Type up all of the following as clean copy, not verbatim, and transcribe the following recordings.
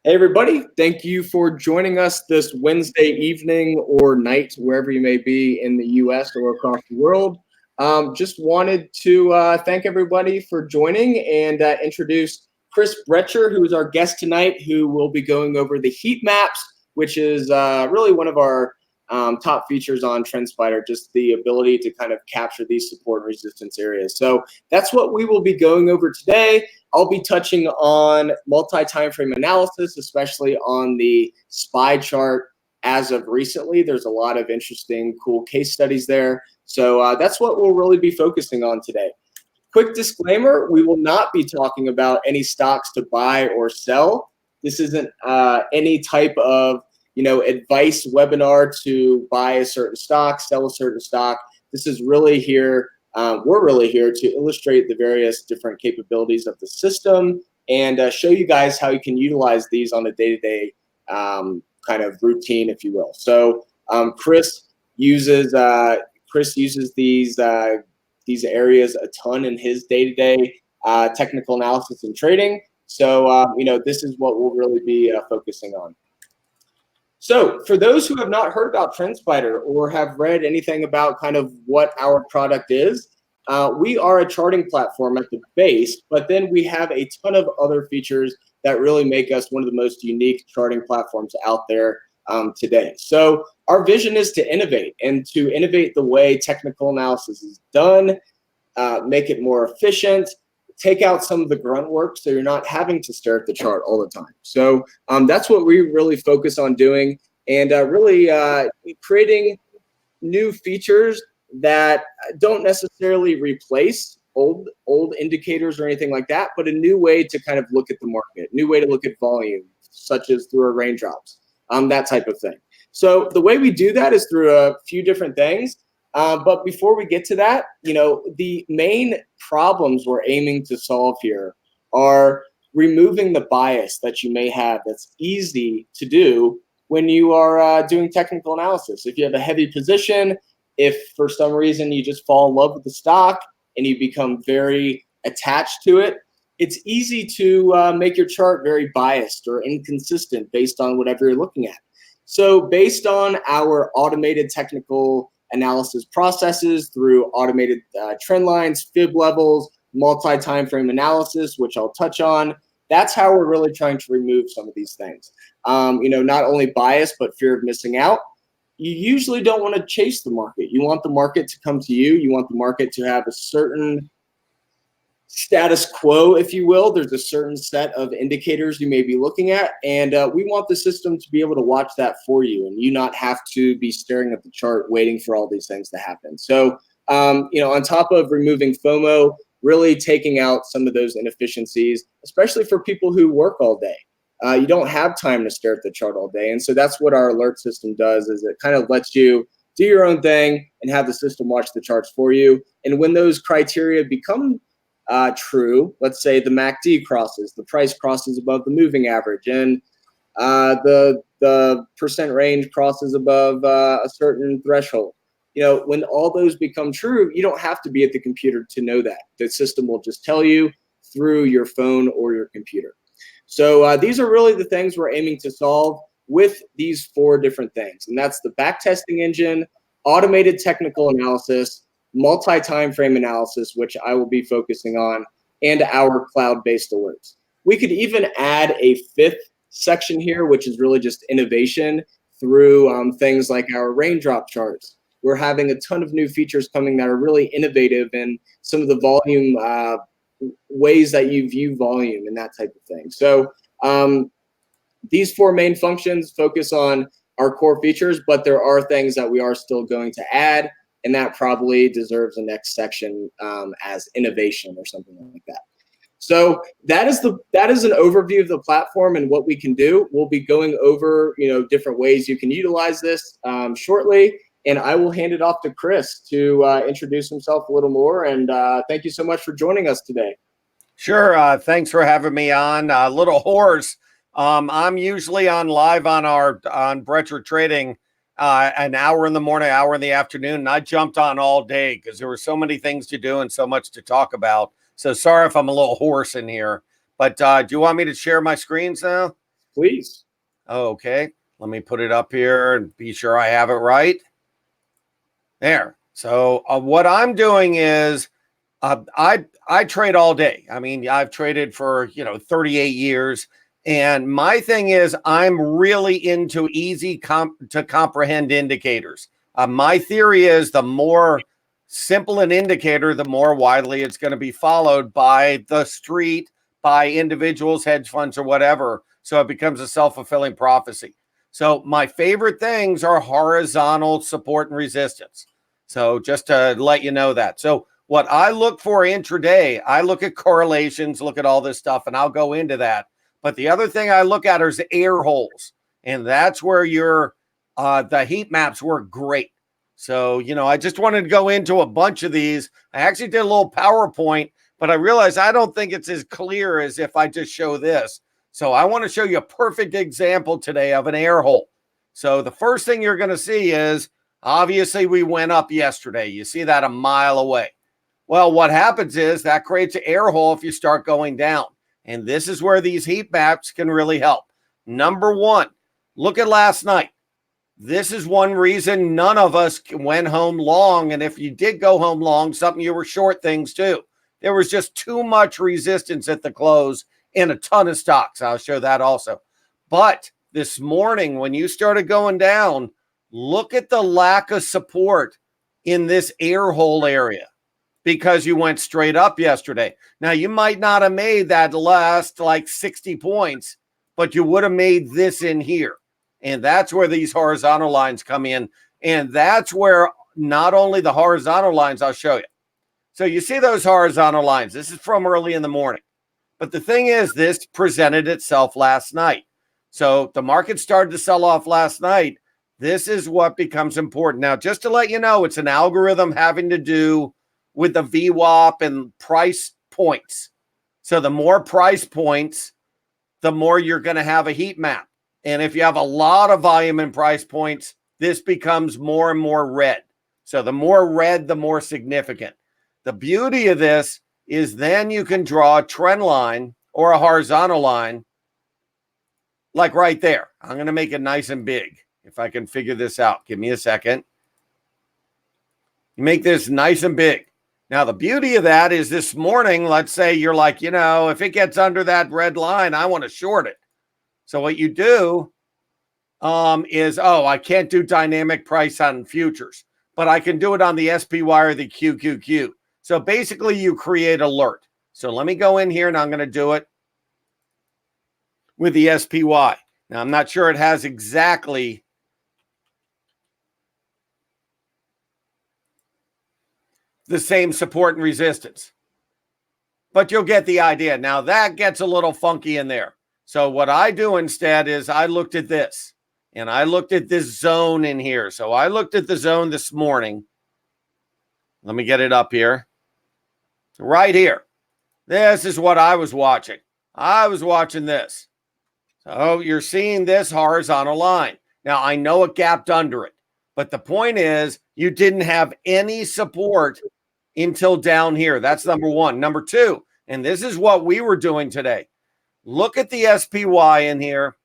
Hey, everybody. Thank you for joining us this Wednesday evening or night, wherever you may be in the US or across the world. Just wanted to thank everybody for joining and introduce Chris Brecher, who is our guest tonight, who will be going over the heat maps, which is really one of our top features on TrendSpider, just the ability to kind of capture these support and resistance areas. So that's what we will be going over today. I'll be touching on multi-timeframe analysis, especially on the SPY chart as of recently. There's a lot of interesting, cool case studies there. So that's what we'll really be focusing on today. Quick disclaimer, we will not be talking about any stocks to buy or sell. This isn't any type of advice webinar to buy a certain stock, sell a certain stock. This is really here. We're really here to illustrate the various different capabilities of the system and show you guys how you can utilize these on a day-to-day kind of routine, if you will. So Chris uses these areas a ton in his day-to-day technical analysis and trading. So this is what we'll really be focusing on. So for those who have not heard about TrendSpider or have read anything about kind of what our product is, we are a charting platform at the base, but then we have a ton of other features that really make us one of the most unique charting platforms out there today. So our vision is to innovate and to innovate the way technical analysis is done, make it more efficient, take out some of the grunt work so you're not having to stare at the chart all the time. So that's what we really focus on doing, and really creating new features that don't necessarily replace old indicators or anything like that, but a new way to kind of look at the market, new way to look at volume, such as through our raindrops, that type of thing. So the way we do that is through a few different things. But before we get to that, the main problems we're aiming to solve here are removing the bias that you may have that's easy to do when you are doing technical analysis. If you have a heavy position, if for some reason you just fall in love with the stock and you become very attached to it, it's easy to make your chart very biased or inconsistent based on whatever you're looking at. So based on our automated technical analysis processes through automated trend lines, fib levels, multi-timeframe analysis, which I'll touch on, that's how we're really trying to remove some of these things. Not only bias, but fear of missing out. You usually don't want to chase the market. You want the market to come to you. You want the market to have a certain status quo, if you will. There's a certain set of indicators you may be looking at, and we want the system to be able to watch that for you, and you not have to be staring at the chart waiting for all these things to happen. So, on top of removing FOMO, really taking out some of those inefficiencies, especially for people who work all day. You don't have time to stare at the chart all day, and so that's what our alert system does, is it kind of lets you do your own thing and have the system watch the charts for you. And when those criteria become true, let's say the MACD crosses, the price crosses above the moving average, and the percent range crosses above a certain threshold. When all those become true, you don't have to be at the computer to know that. The system will just tell you through your phone or your computer. So these are really the things we're aiming to solve with these 4 different things. And that's the backtesting engine, automated technical analysis, multi-timeframe analysis, which I will be focusing on, and our cloud-based alerts. We could even add a 5th section here, which is really just innovation through things like our raindrop charts. We're having a ton of new features coming that are really innovative in some of the volume ways that you view volume and that type of thing. So these 4 main functions focus on our core features, but there are things that we are still going to add, and that probably deserves a next section as innovation or something like that. So that is an overview of the platform and what we can do. We'll be going over different ways you can utilize this shortly, and I will hand it off to Chris to introduce himself a little more. And thank you so much for joining us today. Sure. Thanks for having me on. A little hoarse. I'm usually on live on Brecher Trading an hour in the morning, hour in the afternoon, and I jumped on all day because there were so many things to do and so much to talk about. So sorry if I'm a little hoarse in here, but do you want me to share my screens now? please. Okay, let me put it up here and be sure I have it right. There. So what I'm doing is I trade all day. I mean, I've traded for 38 years, and my thing is I'm really into easy to comprehend indicators. My theory is the more simple an indicator, the more widely it's going to be followed by the street, by individuals, hedge funds, or whatever. So it becomes a self-fulfilling prophecy. So my favorite things are horizontal support and resistance. So just to let you know that. So what I look for intraday, I look at correlations, look at all this stuff, and I'll go into that. But the other thing I look at is air holes, and that's where the heat maps work great. So, I just wanted to go into a bunch of these. I actually did a little PowerPoint, but I realized I don't think it's as clear as if I just show this. So I want to show you a perfect example today of an air hole. So the first thing you're going to see is, obviously, we went up yesterday. You see that a mile away. Well, what happens is that creates an air hole if you start going down. And this is where these heat maps can really help. Number one, look at last night. This is one reason none of us went home long. And if you did go home long, something you were short things too. There was just too much resistance at the close in a ton of stocks. I'll show that also. But this morning, when you started going down, look at the lack of support in this air hole area because you went straight up yesterday. Now, you might not have made that last like 60 points, but you would have made this in here. And that's where these horizontal lines come in. And that's where not only the horizontal lines, I'll show you. So you see those horizontal lines. This is from early in the morning. But the thing is, this presented itself last night. So the market started to sell off last night. This is what becomes important. Now, just to let you know, it's an algorithm having to do with the VWAP and price points. So the more price points, the more you're going to have a heat map. And if you have a lot of volume and price points, this becomes more and more red. So the more red, the more significant. The beauty of this is then you can draw a trend line or a horizontal line like right there. I'm going to make it nice and big. If I can figure this out, give me a second. You make this nice and big. Now, the beauty of that is this morning, let's say you're like, if it gets under that red line, I want to short it. So what you do is, I can't do dynamic price on futures, but I can do it on the SPY or the QQQ. So basically you create alert. So let me go in here and I'm going to do it with the SPY. Now, I'm not sure it has exactly the same support and resistance, but you'll get the idea. Now that gets a little funky in there. So what I do instead is I looked at this and I looked at this zone in here. So I looked at the zone this morning. Let me get it up here. Right here. This is what I was watching. I was watching this. So you're seeing this horizontal line. Now I know it gapped under it, but the point is you didn't have any support until down here. That's number one. Number two, and this is what we were doing today. Look at the SPY in here,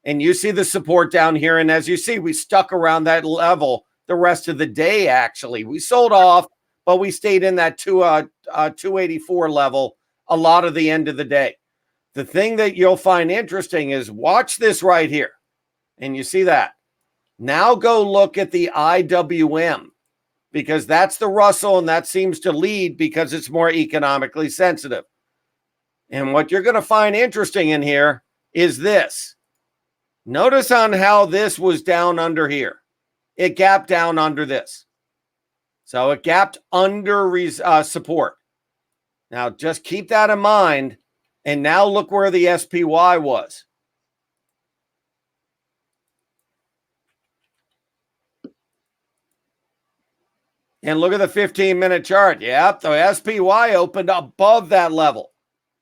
and you see the support down here. And as you see, we stuck around that level the rest of the day, actually. We sold off, but we stayed in that 284 level a lot of the end of the day. The thing that you'll find interesting is watch this right here. And you see that. Now go look at the IWM, because that's the Russell, and that seems to lead because it's more economically sensitive. And what you're going to find interesting in here is this. Notice on how this was down under here. It gapped down under this. So it gapped under support. Now just keep that in mind. And now look where the SPY was. And look at the 15-minute chart. Yep, the SPY opened above that level.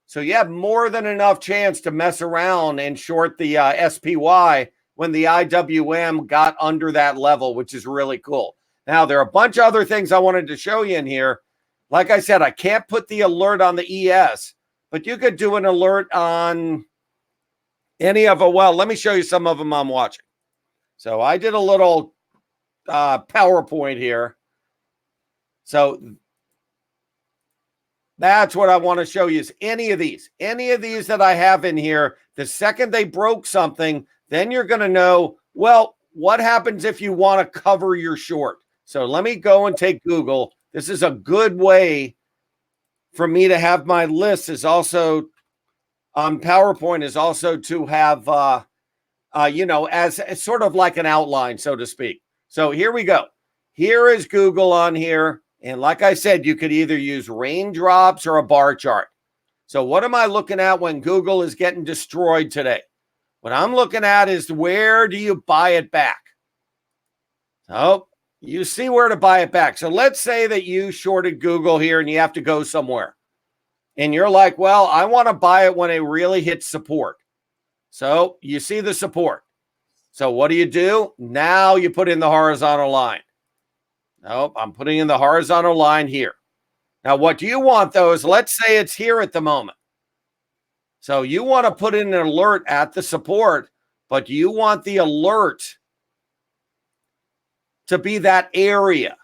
So you have more than enough chance to mess around and short the SPY when the IWM got under that level, which is really cool. Now, there are a bunch of other things I wanted to show you in here. Like I said, I can't put the alert on the ES, but you could do an alert on Any of them? Well, let me show you some of them I'm watching. So I did a little PowerPoint here. So that's what I want to show you is any of these that I have in here. The second they broke something, then you're going to know, well, what happens if you want to cover your short? So let me go and take Google. This is a good way for me to have my list is also on PowerPoint is also to have, as sort of like an outline, so to speak. So here we go. Here is Google on here. And like I said, you could either use raindrops or a bar chart. So what am I looking at when Google is getting destroyed today? What I'm looking at is where do you buy it back? Oh, you see where to buy it back. So let's say that you shorted Google here and you have to go somewhere. And you're like, well, I want to buy it when it really hits support. So you see the support. So what do? Now you put in the horizontal line. Nope, I'm putting in the horizontal line here. Now, what you want, though, is let's say it's here at the moment. So you want to put in an alert at the support, but you want the alert to be that area.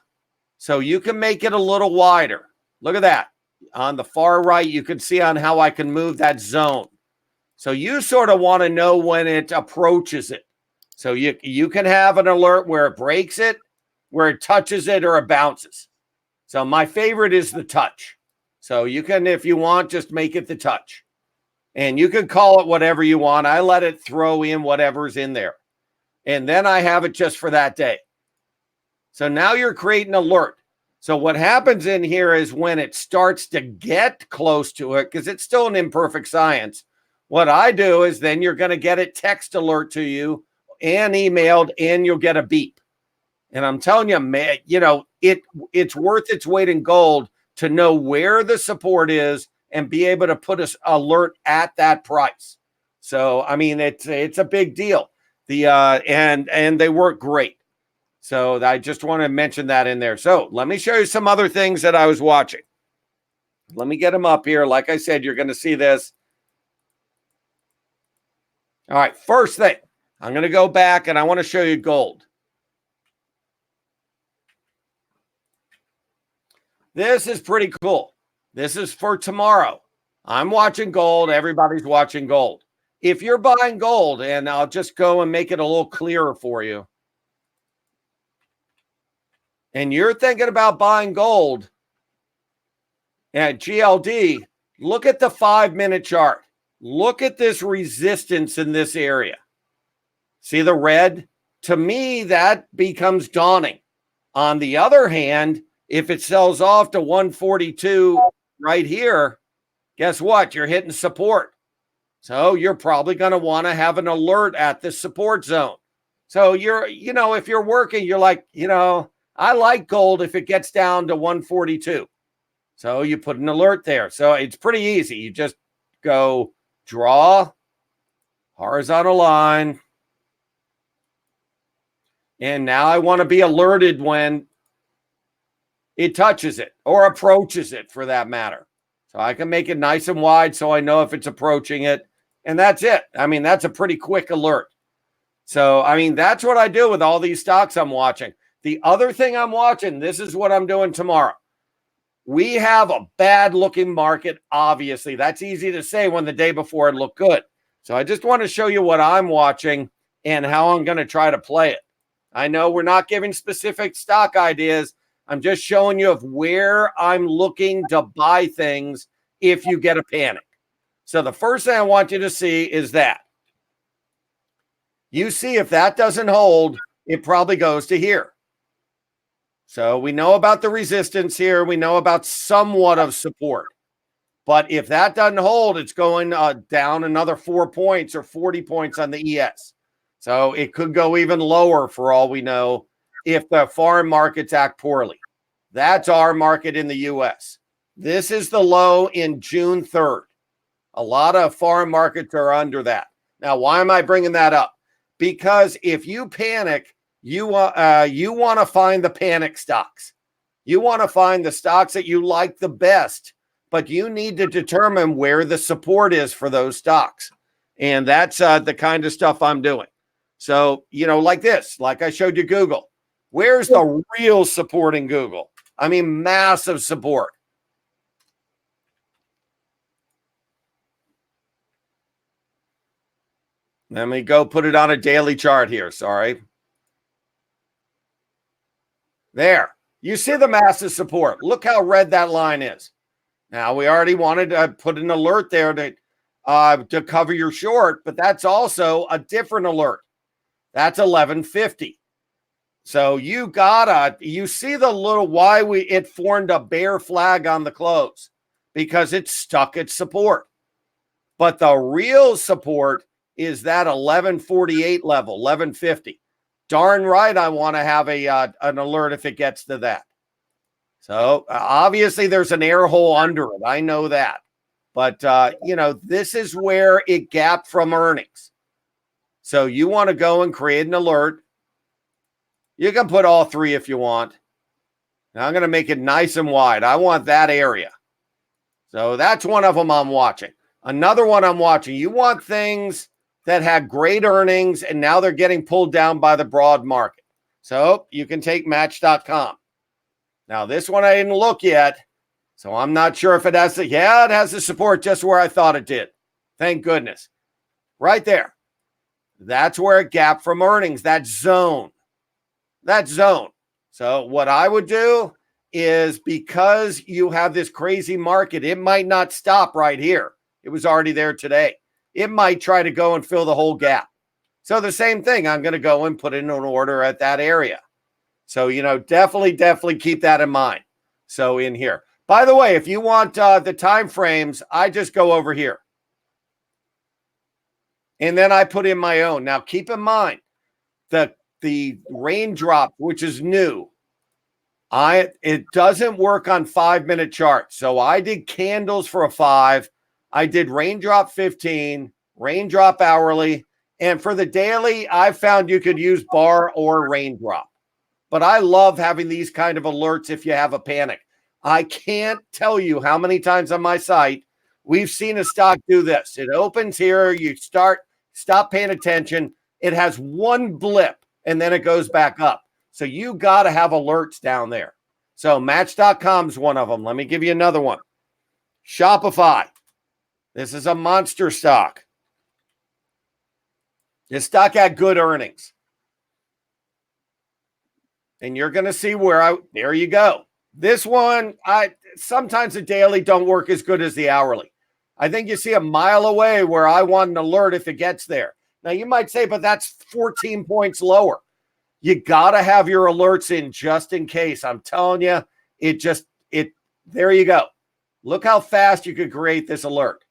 So you can make it a little wider. Look at that. On the far right, you can see on how I can move that zone. So you sort of want to know when it approaches it. So you can have an alert where it breaks it, where it touches it, or it bounces. So my favorite is the touch. So you can, if you want, just make it the touch. And you can call it whatever you want. I let it throw in whatever's in there. And then I have it just for that day. So now you're creating an alert. So what happens in here is when it starts to get close to it, because it's still an imperfect science, what I do is then you're going to get it text alert to you and emailed, and you'll get a beep. And I'm telling you, man, it's worth its weight in gold to know where the support is and be able to put an alert at that price. So, I mean, it's a big deal. And they work great. So I just want to mention that in there. So let me show you some other things that I was watching. Let me get them up here. Like I said, you're going to see this. All right, first thing, I'm going to go back and I want to show you gold. This is pretty cool. This is for tomorrow. I'm watching gold. Everybody's watching gold. If you're buying gold, and I'll just go and make it a little clearer for you, and you're thinking about buying gold at GLD, look at the 5-minute chart. Look at this resistance in this area. See the red? To me, that becomes daunting. On the other hand, if it sells off to 142 right here, guess what? You're hitting support. So you're probably going to want to have an alert at the support zone. So if you're working, you're like, I like gold if it gets down to 142. So you put an alert there. So it's pretty easy. You just go draw, horizontal line. And now I want to be alerted when it touches it or approaches it, for that matter. So I can make it nice and wide so I know if it's approaching it. And that's it. I mean, that's a pretty quick alert. So, I mean, that's what I do with all these stocks I'm watching. The other thing I'm watching, this is what I'm doing tomorrow. We have a bad looking market, obviously. That's easy to say when the day before it looked good. So I just want to show you what I'm watching and how I'm going to try to play it. I know we're not giving specific stock ideas. I'm just showing you of where I'm looking to buy things if you get a panic. So the first thing I want you to see is that. You see, if that doesn't hold, it probably goes to here. So we know about the resistance here. We know about somewhat of support. But if that doesn't hold, it's going down another 4 points or 40 points on the ES. So it could go even lower for all we know if the foreign markets act poorly. That's our market in the U.S. This is the low in June 3rd. A lot of foreign markets are under that. Now, why am I bringing that up? Because if you panic, you want to find the panic stocks. You want to find the stocks that you like the best, but you need to determine where the support is for those stocks. And that's the kind of stuff I'm doing. So, like this, like I showed you Google. Where's the real support in Google? I mean, massive support. Let me go put it on a daily chart here. Sorry. There. You see the massive support. Look how red that line is. Now, we already wanted to put an alert there to cover your short, but that's also a different alert. That's 1150. So you see the little why it formed a bear flag on the close because it stuck its support. But the real support is that 1148 level, 1150. Darn right, I want to have an alert if it gets to that. So obviously there's an air hole under it. I know that. But, this is where it gapped from earnings. So you want to go and create an alert. You can put all three if you want. Now I'm going to make it nice and wide. I want that area. So that's one of them I'm watching. Another one I'm watching. You want things that had great earnings and now they're getting pulled down by the broad market. So you can take Match.com. Now this one I didn't look yet. So I'm not sure if it has it has the support just where I thought it did. Thank goodness. Right there. That's where it gapped from earnings. That zone. So what I would do is, because you have this crazy market, it might not stop right here. It was already there today. It might try to go and fill the whole gap. So the same thing, I'm going to go and put in an order at that area. So, definitely keep that in mind. So in here. By the way, if you want the time frames, I just go over here. And then I put in my own. Now, keep in mind, the raindrop, which is new, it doesn't work on 5-minute charts. So I did candles for a 5. I did raindrop 15, raindrop hourly. And for the daily, I found you could use bar or raindrop. But I love having these kind of alerts if you have a panic. I can't tell you how many times on my site we've seen a stock do this. It opens here, you stop paying attention. It has one blip and then it goes back up. So you got to have alerts down there. So Match.com is one of them. Let me give you another one. Shopify. This is a monster stock. This stock had good earnings. And you're going to see there you go. This one, sometimes the daily don't work as good as the hourly. I think you see a mile away where I want an alert if it gets there. Now you might say, but that's 14 points lower. You got to have your alerts in just in case. I'm telling you, there you go. Look how fast you could create this alert.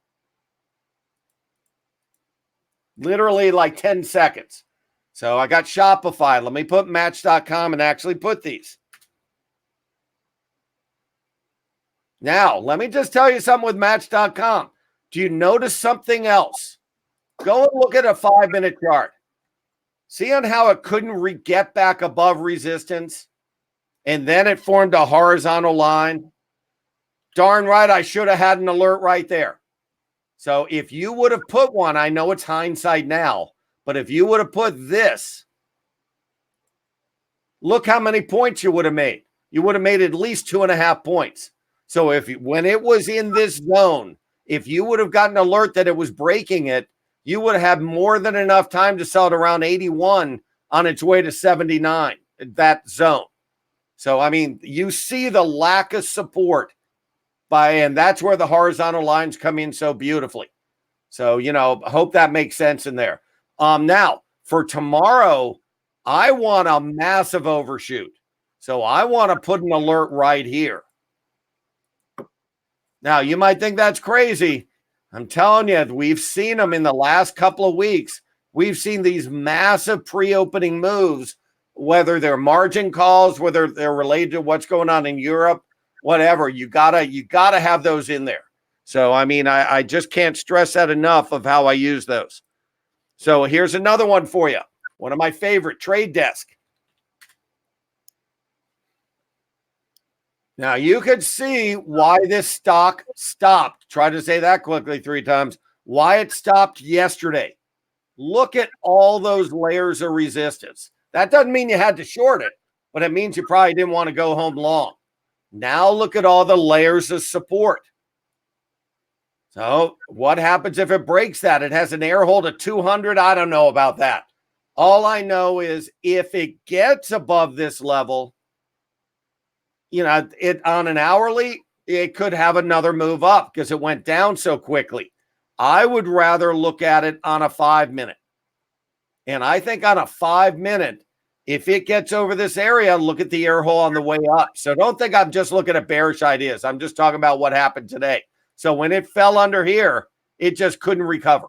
Literally like 10 seconds. So I got Shopify. Let me put Match.com and actually put these. Now, let me just tell you something with Match.com. Do you notice something else? Go and look at a 5-minute chart. See on how it couldn't get back above resistance? And then it formed a horizontal line. Darn right, I should have had an alert right there. So if you would have put one, I know it's hindsight now, but if you would have put this, look how many points you would have made. You would have made at least 2.5 points. So when it was in this zone, if you would have gotten an alert that it was breaking it, you would have had more than enough time to sell it around 81 on its way to 79, that zone. So, I mean, you see the lack of support and that's where the horizontal lines come in so beautifully. So, hope that makes sense in there. Now, for tomorrow, I want a massive overshoot. So I want to put an alert right here. Now, you might think that's crazy. I'm telling you, we've seen them in the last couple of weeks. We've seen these massive pre-opening moves, whether they're margin calls, whether they're related to what's going on in Europe, whatever. You gotta have those in there. So, I mean, I just can't stress that enough of how I use those. So here's another one for you. One of my favorite, Trade Desk. Now, you could see why this stock stopped. Try to say that quickly 3 times. why it stopped yesterday. Look at all those layers of resistance. That doesn't mean you had to short it, but it means you probably didn't want to go home long. Now look at all the layers of support. So what happens if it breaks that? It has an air hold of 200. I don't know about that. All I know is if it gets above this level, it on an hourly, it could have another move up because it went down so quickly. I would rather look at it on a 5-minute. And I think on a 5-minute, if it gets over this area, look at the air hole on the way up. So don't think I'm just looking at bearish ideas. I'm just talking about what happened today. So when it fell under here, it just couldn't recover.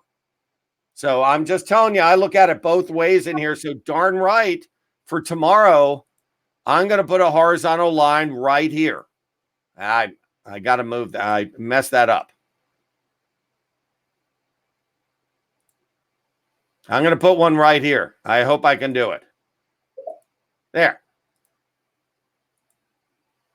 So I'm just telling you, I look at it both ways in here. So darn right, for tomorrow, I'm going to put a horizontal line right here. I got to move that. I messed that up. I'm going to put one right here. I hope I can do it. There.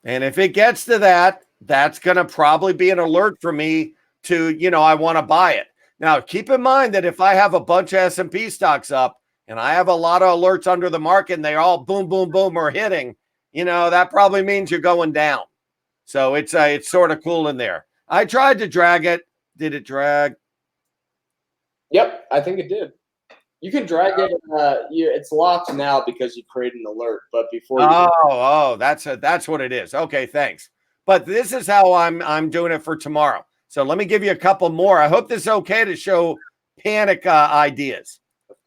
And if it gets to that, that's going to probably be an alert for me to, I want to buy it. Now, keep in mind that if I have a bunch of S&P stocks up and I have a lot of alerts under the market and they all boom, boom, boom are hitting, that probably means you're going down. So it's sort of cool in there. I tried to drag it. Did it drag? Yep, I think it did. You can drag it. It's locked now because you created an alert. But before that's what it is. Okay, thanks. But this is how I'm doing it for tomorrow. So let me give you a couple more. I hope this is okay to show panic ideas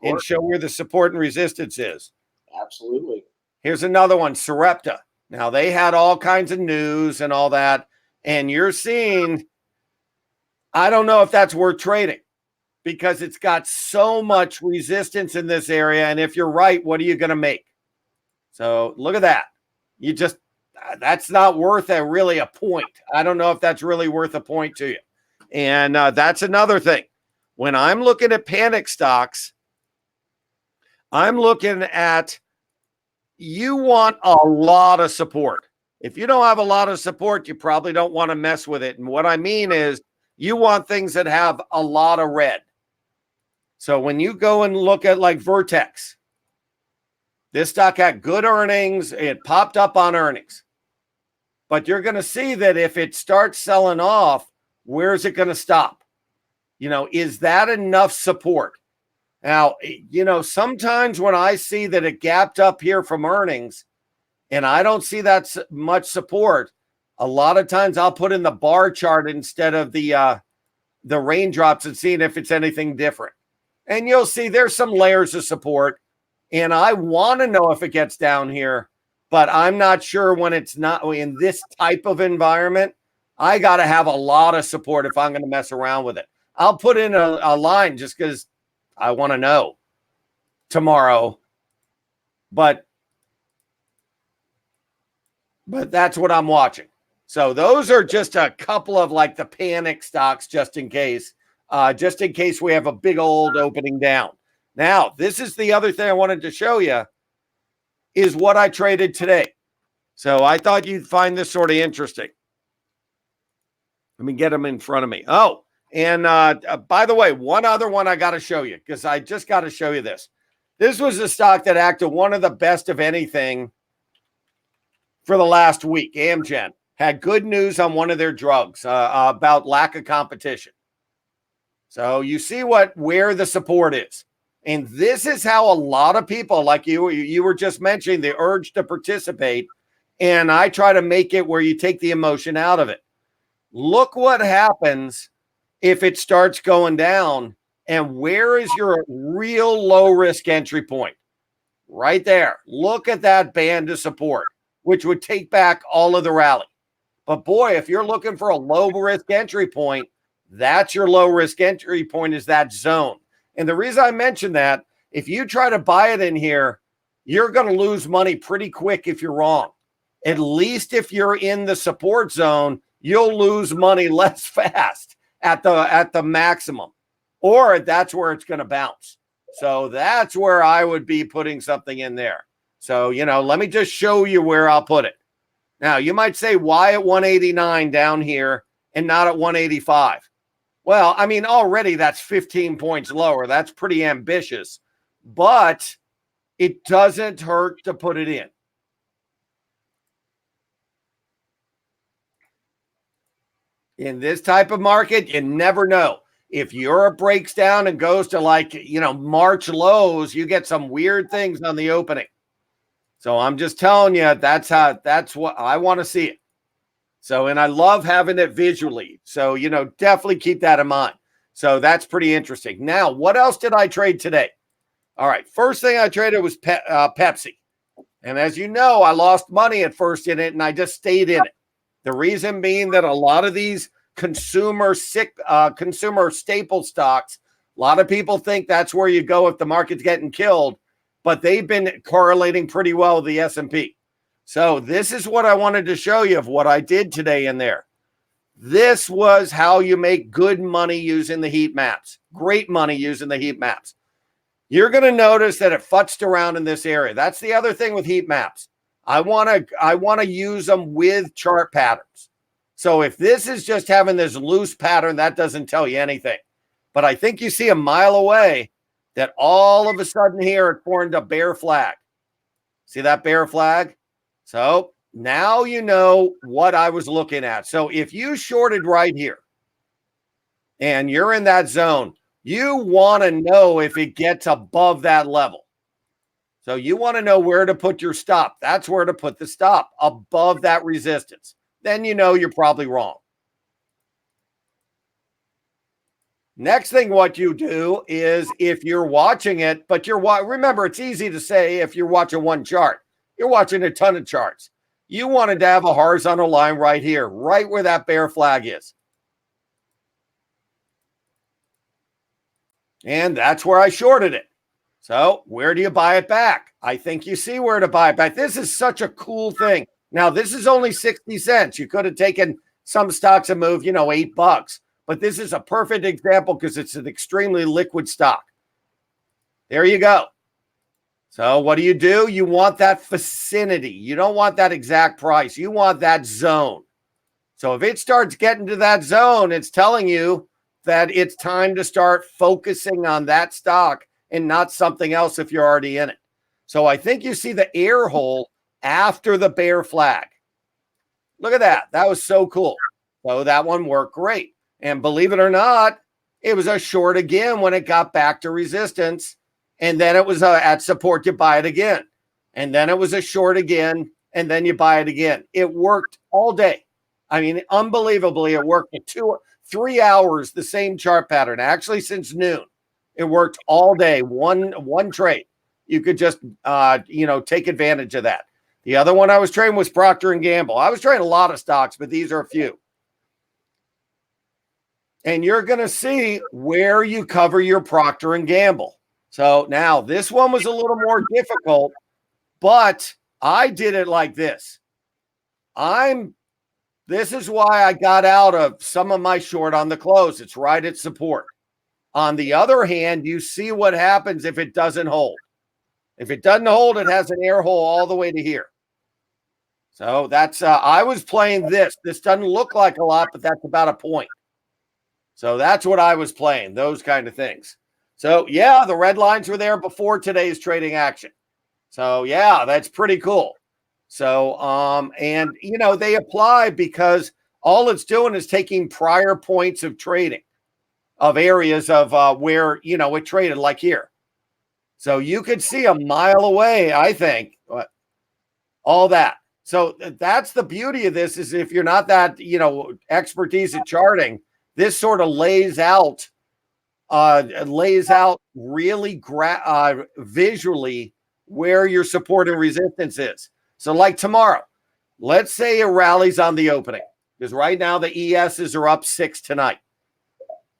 and show where the support and resistance is. Absolutely. Here's another one, Sarepta. Now, they had all kinds of news and all that. And you're seeing, I don't know if that's worth trading because it's got so much resistance in this area. And if you're right, what are you going to make? So look at that. That's not worth really a point. I don't know if that's really worth a point to you. And that's another thing. When I'm looking at panic stocks, I'm looking at, you want a lot of support. If you don't have a lot of support, you probably don't want to mess with it. And what I mean is you want things that have a lot of red. So when you go and look at like Vertex, this stock had good earnings. It popped up on earnings. But you're going to see that if it starts selling off, where's it going to stop? Is that enough support? Now, sometimes when I see that it gapped up here from earnings and I don't see that much support, a lot of times I'll put in the bar chart instead of the raindrops and seeing if it's anything different. And you'll see there's some layers of support. And I want to know if it gets down here, but I'm not sure when it's not in this type of environment. I got to have a lot of support if I'm going to mess around with it. I'll put in a line just because I want to know tomorrow, but that's what I'm watching. So those are just a couple of like the panic stocks, just in case we have a big old opening down. Now, this is the other thing I wanted to show you is what I traded today. So I thought you'd find this sort of interesting. Let me get them in front of me. Oh, and by the way, one other one I got to show you because I just got to show you this. This was a stock that acted one of the best of anything for the last week. Amgen had good news on one of their drugs about lack of competition. So you see where the support is. And this is how a lot of people, like you were just mentioning, the urge to participate. And I try to make it where you take the emotion out of it. Look what happens if it starts going down. And where is your real low risk entry point? Right there. Look at that band of support, which would take back all of the rally. But boy, if you're looking for a low risk entry point, that's your low risk entry point, is that zone. And the reason I mention that, if you try to buy it in here, you're going to lose money pretty quick if you're wrong. At least if you're in the support zone, you'll lose money less fast at the maximum, or that's where it's going to bounce. So that's where I would be putting something in there. So, let me just show you where I'll put it. Now, you might say, why at 189 down here and not at 185? Well, I mean, already that's 15 points lower. That's pretty ambitious, but it doesn't hurt to put it in. In this type of market, you never know. If Europe breaks down and goes to like, March lows, you get some weird things on the opening. So I'm just telling you, that's what I want to see it. So, and I love having it visually. So, definitely keep that in mind. So that's pretty interesting. Now, what else did I trade today? All right. First thing I traded was Pepsi. And as you know, I lost money at first in it and I just stayed in it. The reason being that a lot of these consumer staple stocks, a lot of people think that's where you go if the market's getting killed, but they've been correlating pretty well with the S&P. So this is what I wanted to show you of what I did today in there. This was how you make good money using the heat maps. Great money using the heat maps. You're going to notice that it futzed around in this area. That's the other thing with heat maps. I want to use them with chart patterns. So if this is just having this loose pattern, that doesn't tell you anything. But I think you see a mile away that all of a sudden here it formed a bear flag. See that bear flag? So now you know what I was looking at. So if you shorted right here and you're in that zone, you want to know if it gets above that level. So you want to know where to put your stop. That's where to put the stop, above that resistance. Then you know you're probably wrong. Next thing what you do is if you're watching it, but remember, it's easy to say if you're watching one chart. You're watching a ton of charts. You wanted to have a horizontal line right here, right where that bear flag is. And that's where I shorted it. So where do you buy it back? I think you see where to buy it back. This is such a cool thing. Now, this is only 60 cents. You could have taken some stocks and moved, $8. But this is a perfect example because it's an extremely liquid stock. There you go. So what do? You want that vicinity. You don't want that exact price. You want that zone. So if it starts getting to that zone, it's telling you that it's time to start focusing on that stock and not something else if you're already in it. So I think you see the air hole after the bear flag. Look at that. That was so cool. So that one worked great. And believe it or not, it was a short again when it got back to resistance. And then it was at support, you buy it again. And then it was a short again, and then you buy it again. It worked all day. I mean, unbelievably, it worked for 3 hours, the same chart pattern, actually since noon. It worked all day, one trade. You could just, take advantage of that. The other one I was trading was Procter & Gamble. I was trading a lot of stocks, but these are a few. And you're going to see where you cover your Procter & Gamble. So now this one was a little more difficult, but I did it like this. This is why I got out of some of my short on the close. It's right at support. On the other hand, you see what happens if it doesn't hold. If it doesn't hold, it has an air hole all the way to here. So that's, I was playing this. This doesn't look like a lot, but that's about a point. So that's what I was playing, those kind of things. So yeah, the red lines were there before today's trading action. So yeah, that's pretty cool. So, and they apply because all it's doing is taking prior points of trading of areas of where, it traded like here. So you could see a mile away, I think, all that. So that's the beauty of this is if you're not that, expertise at charting, this sort of lays out really visually where your support and resistance is. So like tomorrow, let's say it rallies on the opening because right now the ESs are up 6 tonight.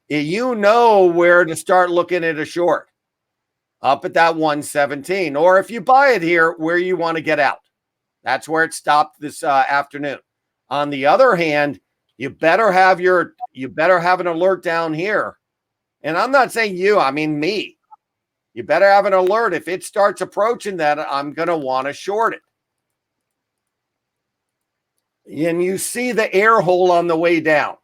You know where to start looking at a short up at that 117, or if you buy it here, where you want to get out. That's where it stopped this afternoon. On the other hand, you better have an alert down here. And I'm not saying you, I mean me. You better have an alert. If it starts approaching that, I'm going to want to short it. And you see the air hole on the way down.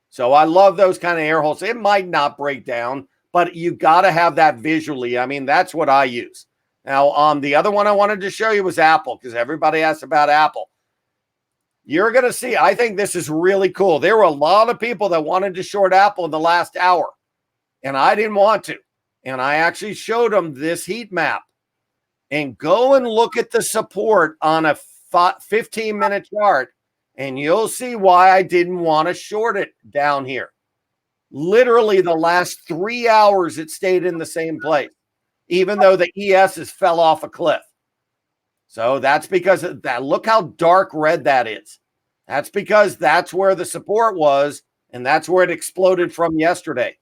So I love those kind of air holes. It might not break down, but you got to have that visually. I mean, that's what I use. Now, the other one I wanted to show you was Apple, because everybody asked about Apple. You're going to see, I think this is really cool. There were a lot of people that wanted to short Apple in the last hour, and I didn't want to. And I actually showed them this heat map. And go and look at the support on a 15-minute chart, and you'll see why I didn't want to short it down here. Literally the last 3 hours, it stayed in the same place, even though the ESs fell off a cliff. So that's because of that. Look how dark red that is. That's because that's where the support was, and that's where it exploded from yesterday.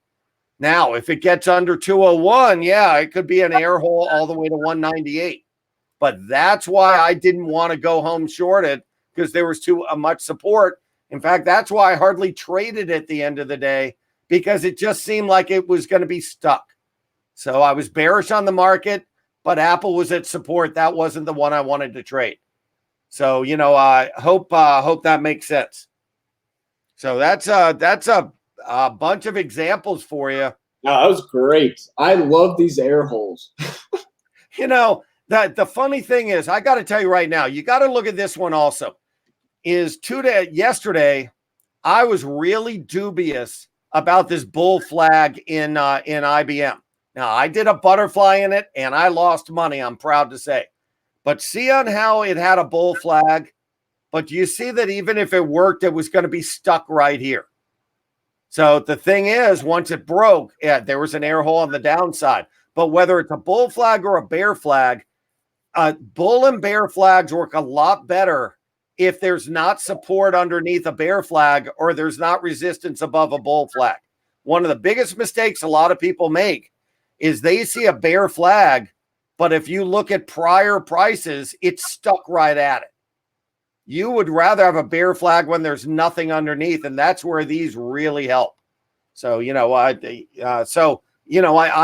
Now, if it gets under 201, yeah, it could be an air hole all the way to 198. But that's why I didn't want to go home shorted, because there was too much support. In fact, that's why I hardly traded at the end of the day, because it just seemed like it was going to be stuck. So I was bearish on the market, but Apple was at support. That wasn't the one I wanted to trade. So, I hope that makes sense. So that's a bunch of examples for you. No, that was great. I love these air holes. The funny thing is, I got to tell you right now, you got to look at this one also. Yesterday, I was really dubious about this bull flag in IBM. Now, I did a butterfly in it, and I lost money, I'm proud to say. But see on how it had a bull flag, but you see that even if it worked, it was going to be stuck right here. So the thing is, once it broke, there was an air hole on the downside. But whether it's a bull flag or a bear flag, bull and bear flags work a lot better if there's not support underneath a bear flag or there's not resistance above a bull flag. One of the biggest mistakes a lot of people make is they see a bear flag, but if you look at prior prices, it's stuck right at it. You would rather have a bear flag when there's nothing underneath, and that's where these really help. So, I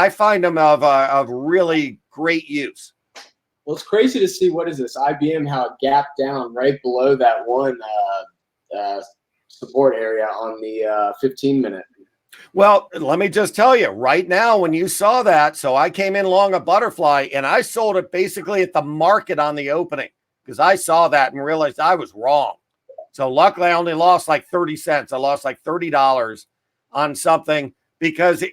find them of really great use. Well, it's crazy to see, what is this, IBM, how it gapped down right below that one support area on the 15-minute. Well, let me just tell you right now, when you saw that, so I came in long a butterfly, and I sold it basically at the market on the opening, because I saw that and realized I was wrong. So luckily, I only lost like 30 cents. I lost like $30 on something, because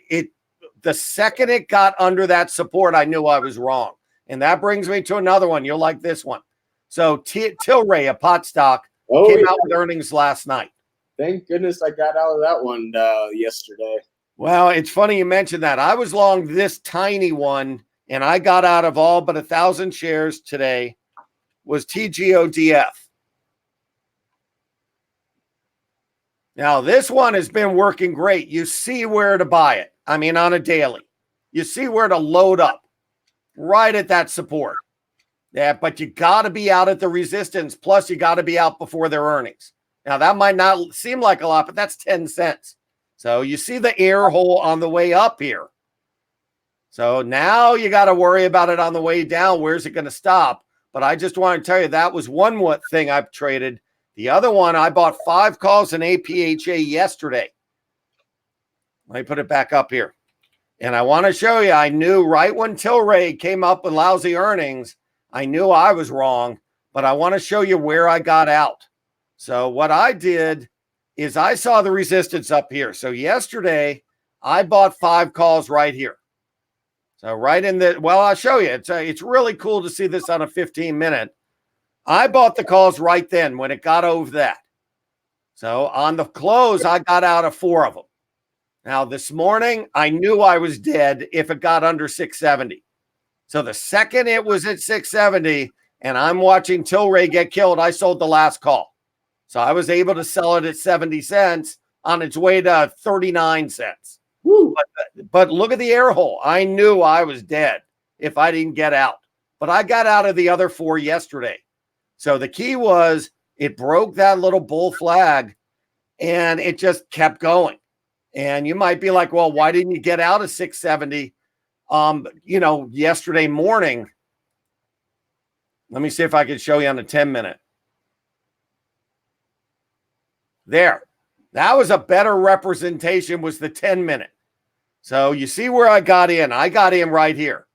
the second it got under that support, I knew I was wrong. And that brings me to another one. You'll like this one. So Tilray, a pot stock, came out with earnings last night. Thank goodness I got out of that one yesterday. Well, it's funny you mentioned that. I was long this tiny one, and I got out of all but 1,000 shares today. Was TGODF. Now, this one has been working great. You see where to buy it. I mean, on a daily. You see where to load up. Right at that support. Yeah, but you got to be out at the resistance. Plus, you got to be out before their earnings. Now, that might not seem like a lot, but that's 10 cents. So you see the air hole on the way up here. So now you got to worry about it on the way down. Where's it going to stop? But I just want to tell you, that was one thing I've traded. The other one, I bought 5 calls in APHA yesterday. Let me put it back up here. And I want to show you, I knew right when Tilray came up with lousy earnings, I knew I was wrong, but I want to show you where I got out. So what I did is I saw the resistance up here. So yesterday, I bought 5 calls right here. So right in the, well, I'll show you. It's really cool to see this on a 15-minute. I bought the calls right then when it got over that. So on the close, I got out of 4 of them. Now, this morning, I knew I was dead if it got under 670. So the second it was at 670 and I'm watching Tilray get killed, I sold the last call. So I was able to sell it at 70 cents on its way to 39 cents. Woo. But look at the air hole. I knew I was dead if I didn't get out. But I got out of the other 4 yesterday. So the key was it broke that little bull flag and it just kept going. And you might be like, well, why didn't you get out of 670, yesterday morning? Let me see if I can show you on a 10-minute. There. That was a better representation, was the 10-minute. So you see where I got in. I got in right here.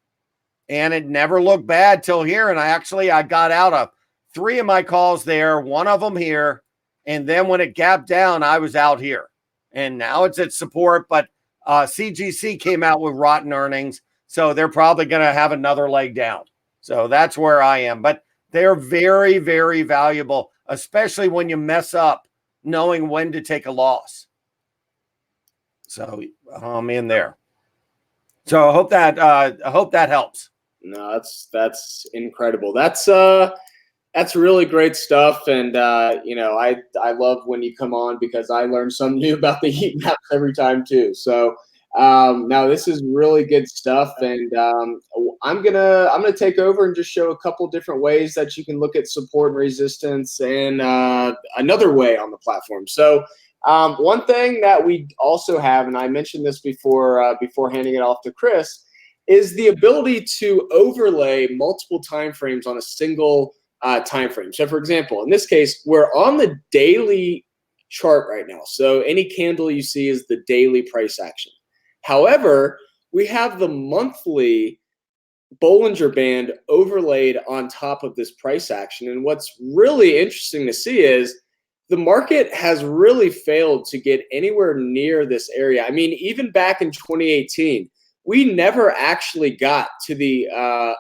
And it never looked bad till here. And I got out of 3 of my calls there, 1 of them here. And then when it gapped down, I was out here. And now it's at support. But CGC came out with rotten earnings. So they're probably going to have another leg down. So that's where I am. But they're very, very valuable, especially when you mess up knowing when to take a loss. So I'm in there. So I hope that helps. No, that's incredible. That's really great stuff. And I love when you come on because I learn something new about the heat maps every time too. So now this is really good stuff. And I'm gonna take over and just show a couple different ways that you can look at support and resistance and another way on the platform. So one thing that we also have, and I mentioned this before handing it off to Chris, is the ability to overlay multiple timeframes on a single time frame. So for example, in this case, we're on the daily chart right now. So any candle you see is the daily price action. However, we have the monthly Bollinger Band overlaid on top of this price action. And what's really interesting to see is the market has really failed to get anywhere near this area. I mean, even back in 2018, we never actually got to the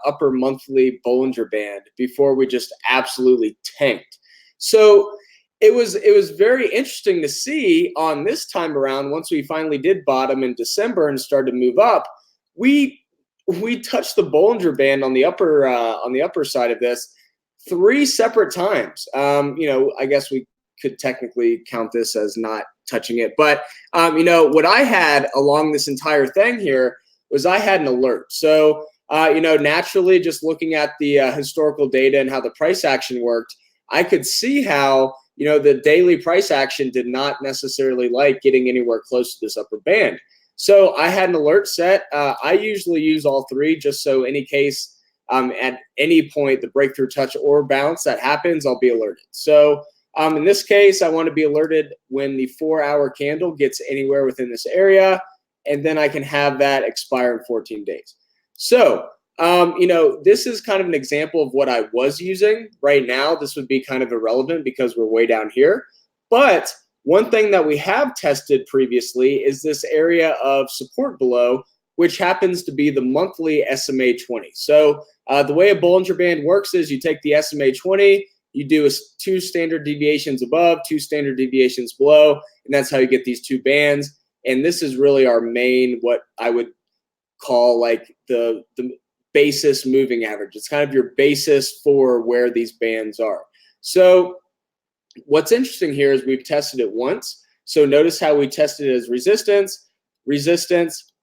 upper monthly Bollinger Band before we just absolutely tanked. So it was very interesting to see on this time around, once we finally did bottom in December and started to move up, we touched the Bollinger Band on the upper side of this 3 separate times. I guess we could technically count this as not touching it, but what I had along this entire thing here was I had an alert. So naturally, just looking at the historical data and how the price action worked, I could see how the daily price action did not necessarily like getting anywhere close to this upper band. So I had an alert set. I usually use all 3 just so any case at any point the breakthrough touch or bounce that happens, I'll be alerted. So in this case, I want to be alerted when the 4-hour candle gets anywhere within this area, and then I can have that expire in 14 days. So this is kind of an example of what I was using. Right now, this would be kind of irrelevant because we're way down here. But one thing that we have tested previously is this area of support below, which happens to be the monthly SMA 20. So the way a Bollinger Band works is you take the SMA 20, you do 2 standard deviations above, 2 standard deviations below, and that's how you get these 2 bands. And this is really our main, what I would call like the basis moving average. It's kind of your basis for where these bands are. So what's interesting here is we've tested it once. So notice how we tested it as resistance,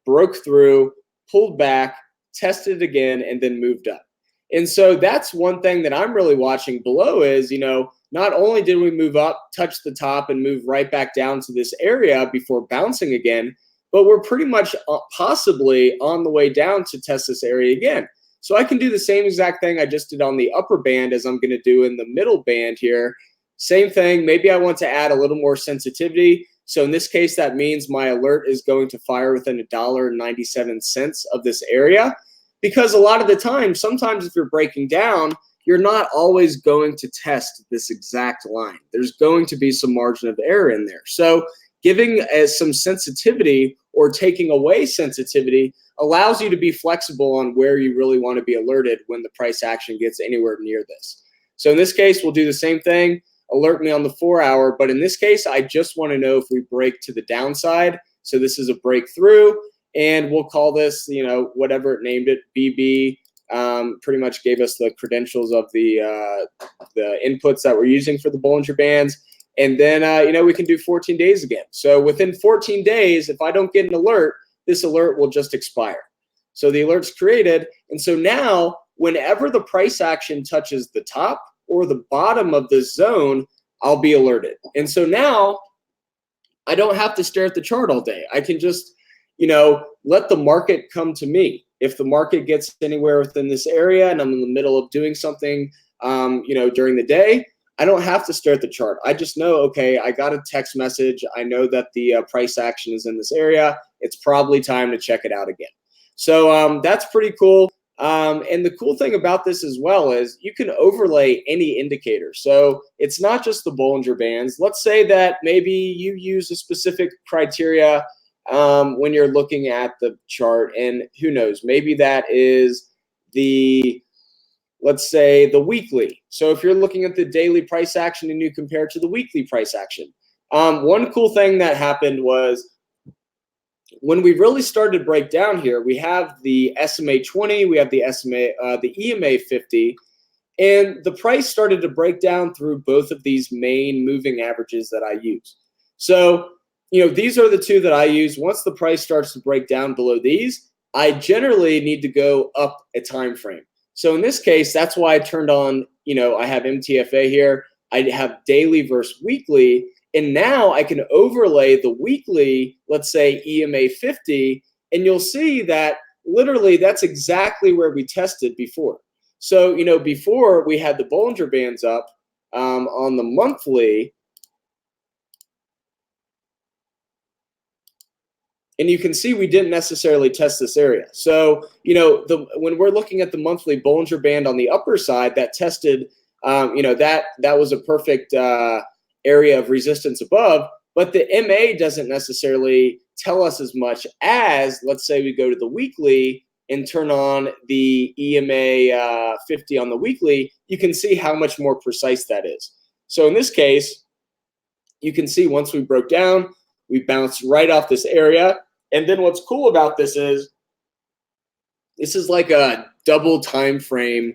broke through, pulled back, tested it again, and then moved up. And so that's one thing that I'm really watching below is, not only did we move up, touch the top, and move right back down to this area before bouncing again, but we're pretty much possibly on the way down to test this area again. So I can do the same exact thing I just did on the upper band as I'm going to do in the middle band here. Same thing. Maybe I want to add a little more sensitivity. So in this case, that means my alert is going to fire within $1.97 of this area. Because a lot of the time, sometimes if you're breaking down, you're not always going to test this exact line. There's going to be some margin of error in there. So giving some sensitivity or taking away sensitivity allows you to be flexible on where you really want to be alerted when the price action gets anywhere near this. So in this case, we'll do the same thing, alert me on the 4-hour, but in this case, I just want to know if we break to the downside. So this is a breakthrough, and we'll call this, whatever it named it, BB. Pretty much gave us the credentials of the inputs that we're using for the Bollinger Bands. And then, we can do 14 days again. So within 14 days, if I don't get an alert, this alert will just expire. So the alert's created. And so now, whenever the price action touches the top or the bottom of the zone, I'll be alerted. And so now I don't have to stare at the chart all day. I can just, let the market come to me. If the market gets anywhere within this area and I'm in the middle of doing something, during the day, I don't have to stare at the chart. I just know, okay, I got a text message. I know that the price action is in this area. It's probably time to check it out again. So that's pretty cool. And the cool thing about this as well is you can overlay any indicator. So it's not just the Bollinger Bands. Let's say that maybe you use a specific criteria when you're looking at the chart, and who knows, maybe that is let's say the weekly. So if you're looking at the daily price action and you compare it to the weekly price action, one cool thing that happened was when we really started to break down here, we have the SMA 20, we have the EMA 50, and the price started to break down through both of these main moving averages that I use. So, these are the two that I use. Once the price starts to break down below these, I generally need to go up a time frame. So in this case, that's why I turned on, I have MTFA here. I have daily versus weekly. And now I can overlay the weekly, let's say EMA 50, and you'll see that literally that's exactly where we tested before. So, before we had the Bollinger Bands up on the monthly, and you can see we didn't necessarily test this area. So, when we're looking at the monthly Bollinger Band on the upper side, that tested, that was a perfect area of resistance above, but the MA doesn't necessarily tell us as much as, let's say we go to the weekly and turn on the EMA 50 on the weekly, you can see how much more precise that is. So in this case, you can see once we broke down, we bounced right off this area. And then what's cool about this is like a double time frame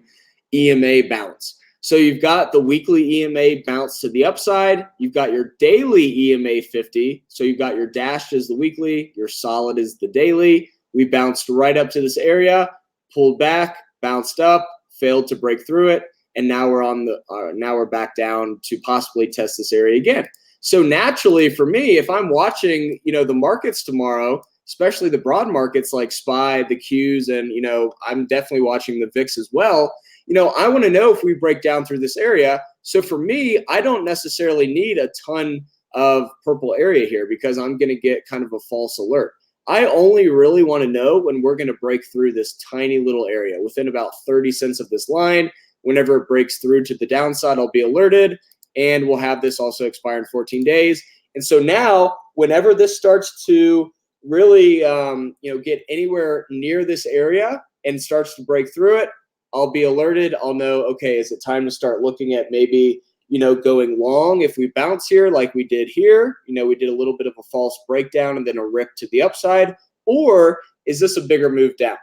EMA bounce. So you've got the weekly EMA bounce to the upside. You've got your daily EMA 50. So you've got your dashed as the weekly, your solid is the daily. We bounced right up to this area, pulled back, bounced up, failed to break through it, and now we're on the now we're back down to possibly test this area again. So naturally, for me, if I'm watching, the markets tomorrow, especially the broad markets like SPY, the Qs, and I'm definitely watching the VIX as well. I want to know if we break down through this area. So for me, I don't necessarily need a ton of purple area here because I'm going to get kind of a false alert. I only really want to know when we're going to break through this tiny little area within about 30 cents of this line. Whenever it breaks through to the downside, I'll be alerted, and we'll have this also expire in 14 days. And so now, whenever this starts to really, get anywhere near this area and starts to break through it, I'll be alerted. I'll know, okay, is it time to start looking at maybe, going long if we bounce here like we did here? We did a little bit of a false breakdown and then a rip to the upside. Or is this a bigger move down?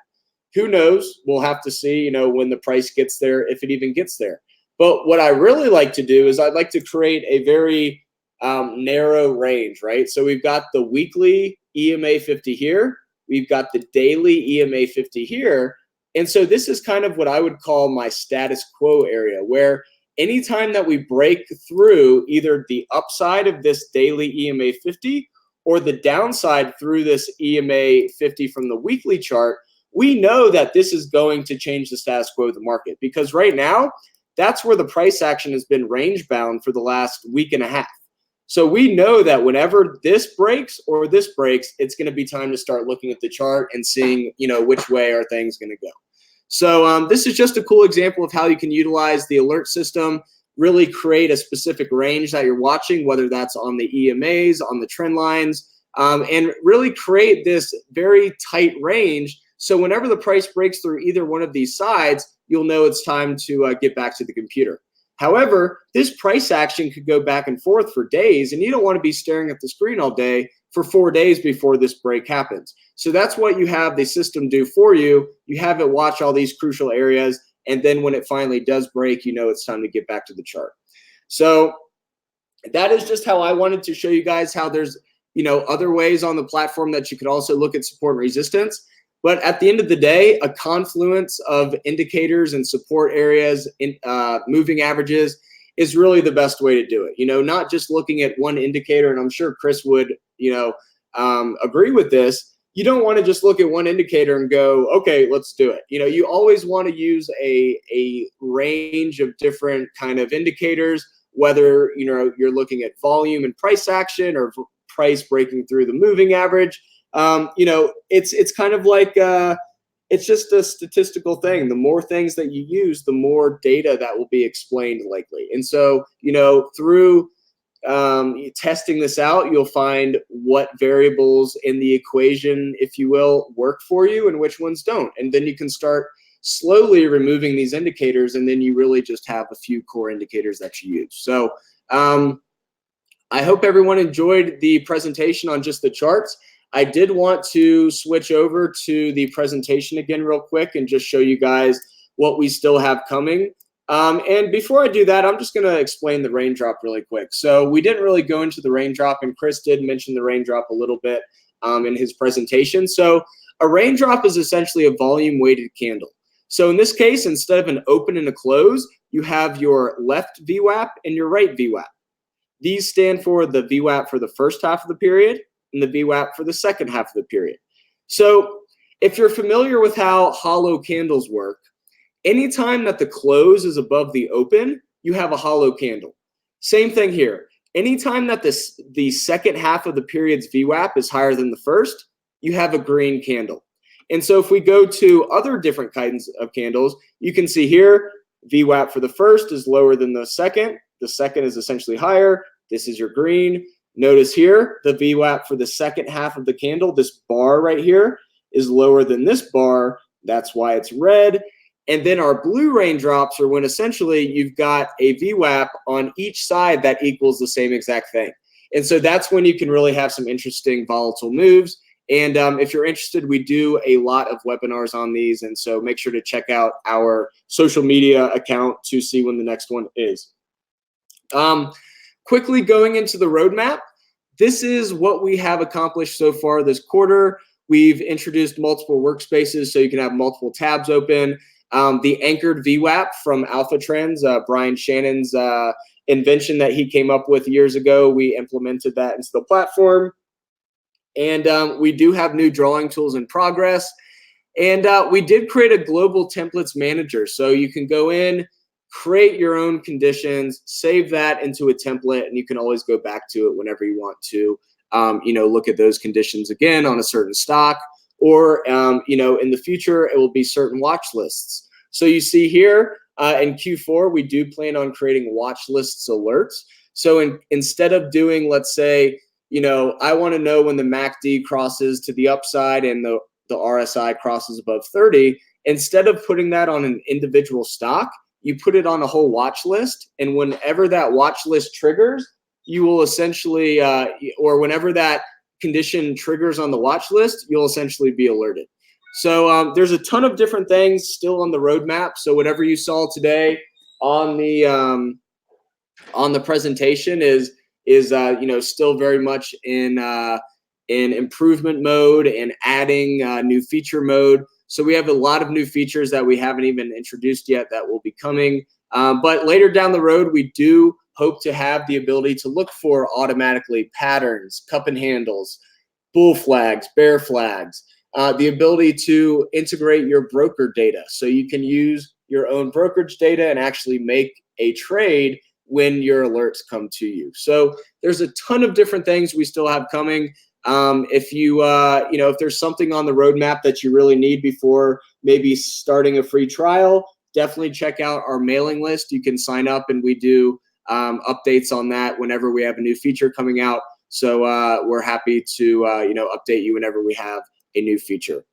Who knows? We'll have to see, when the price gets there, if it even gets there. But what I really like to do is I'd like to create a very narrow range, right? So we've got the weekly EMA 50 here. We've got the daily EMA 50 here. And so this is kind of what I would call my status quo area, where anytime that we break through either the upside of this daily EMA 50 or the downside through this EMA 50 from the weekly chart, we know that this is going to change the status quo of the market, because right now, that's where the price action has been range bound for the last week and a half. So we know that whenever this breaks or this breaks, it's going to be time to start looking at the chart and seeing, which way are things going to go. So this is just a cool example of how you can utilize the alert system, really create a specific range that you're watching, whether that's on the EMAs, on the trend lines, and really create this very tight range. So whenever the price breaks through either one of these sides, you'll know it's time to get back to the computer. However, this price action could go back and forth for days, and you don't want to be staring at the screen all day for 4 days before this break happens. So that's what you have the system do for you. You have it watch all these crucial areas, and then when it finally does break, it's time to get back to the chart. So that is just how I wanted to show you guys how there's other ways on the platform that you could also look at support and resistance. But at the end of the day, a confluence of indicators and support areas, moving averages, is really the best way to do it. Not just looking at one indicator, and I'm sure Chris would, agree with this. You don't want to just look at one indicator and go, okay, let's do it. You always want to use a range of different kind of indicators, whether you're looking at volume and price action or price breaking through the moving average. It's kind of like it's just a statistical thing. The more things that you use, the more data that will be explained likely. And so, through testing this out, you'll find what variables in the equation, if you will, work for you and which ones don't. And then you can start slowly removing these indicators, and then you really just have a few core indicators that you use. So I hope everyone enjoyed the presentation on just the charts. I did want to switch over to the presentation again real quick and just show you guys what we still have coming. And before I do that, I'm just going to explain the raindrop really quick. So we didn't really go into the raindrop, and Chris did mention the raindrop a little bit in his presentation. So a raindrop is essentially a volume-weighted candle. So in this case, instead of an open and a close, you have your left VWAP and your right VWAP. These stand for the VWAP for the first half of the period and the VWAP for the second half of the period. So if you're familiar with how hollow candles work, anytime that the close is above the open, you have a hollow candle. Same thing here. Anytime that the second half of the period's VWAP is higher than the first, you have a green candle. And so if we go to other different kinds of candles, you can see here, VWAP for the first is lower than the second. The second is essentially higher. This is your green. Notice here, the VWAP for the second half of the candle, this bar right here, is lower than this bar. That's why it's red. And then our blue raindrops are when essentially you've got a VWAP on each side that equals the same exact thing. And so that's when you can really have some interesting volatile moves. And if you're interested, we do a lot of webinars on these. And so make sure to check out our social media account to see when the next one is. Quickly going into the roadmap, this is what we have accomplished so far this quarter. We've introduced multiple workspaces so you can have multiple tabs open. The anchored VWAP from Alpha Trends, Brian Shannon's invention that he came up with years ago, we implemented that into the platform. And we do have new drawing tools in progress. And we did create a global templates manager. So you can go in, create your own conditions, save that into a template, and you can always go back to it whenever you want to, look at those conditions again on a certain stock, or, in the future, it will be certain watch lists. So you see here in Q4, we do plan on creating watch lists alerts. So instead of doing, let's say, I want to know when the MACD crosses to the upside and the RSI crosses above 30, instead of putting that on an individual stock, you put it on a whole watch list. And whenever that watch list triggers, you will essentially, or whenever that condition triggers on the watch list, you'll essentially be alerted. So there's a ton of different things still on the roadmap. So whatever you saw today on the presentation is still very much in improvement mode and adding new feature mode. So we have a lot of new features that we haven't even introduced yet that will be coming. But later down the road, we do hope to have the ability to look for automatically patterns, cup and handles, bull flags, bear flags, the ability to integrate your broker data. So you can use your own brokerage data and actually make a trade when your alerts come to you. So there's a ton of different things we still have coming. If if there's something on the roadmap that you really need before maybe starting a free trial, definitely check out our mailing list. You can sign up, and we do updates on that whenever we have a new feature coming out. So we're happy to update you whenever we have a new feature.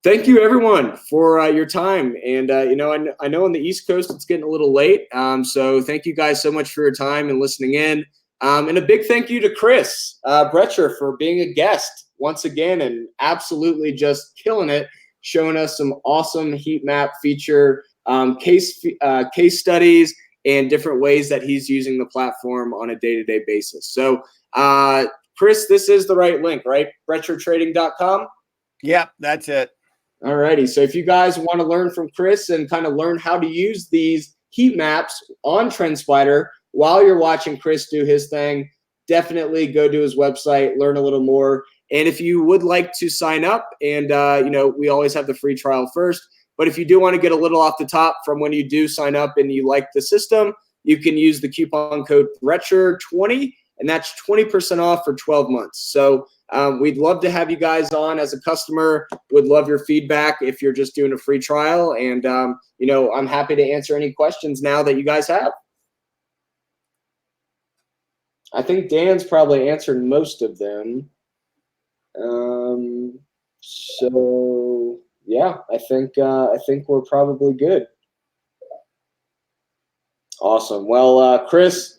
Thank you, everyone, for your time. And, I know on the East Coast, it's getting a little late. So thank you guys so much for your time and listening in. And a big thank you to Chris Brecher for being a guest once again and absolutely just killing it, showing us some awesome heat map feature case studies and different ways that he's using the platform on a day-to-day basis. So, Chris, this is the right link, right? BrecherTrading.com? Yeah, that's it. All righty. So if you guys want to learn from Chris and kind of learn how to use these heat maps on TrendSpider while you're watching Chris do his thing, definitely go to his website, learn a little more. And if you would like to sign up, and we always have the free trial first, but if you do want to get a little off the top from when you do sign up and you like the system, you can use the coupon code Brecher20, and that's 20% off for 12 months. So we'd love to have you guys on as a customer. Would love your feedback if you're just doing a free trial. And, you know, I'm happy to answer any questions now that you guys have. I think Dan's probably answered most of them. So yeah, I think we're probably good. Awesome. Well, Chris,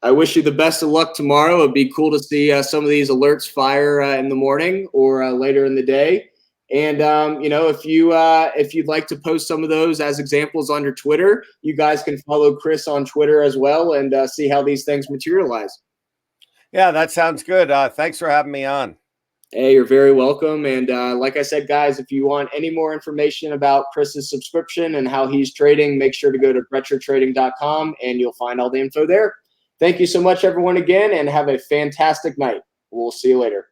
I wish you the best of luck tomorrow. It'd be cool to see some of these alerts fire in the morning or later in the day. And you know, if you'd like to post some of those as examples on your Twitter, you guys can follow Chris on Twitter as well and see how these things materialize. Yeah, that sounds good. Thanks for having me on. Hey, you're very welcome. And like I said, guys, if you want any more information about Chris's subscription and how he's trading, make sure to go to brechertrading.com and you'll find all the info there. Thank you so much, everyone, again, and have a fantastic night. We'll see you later.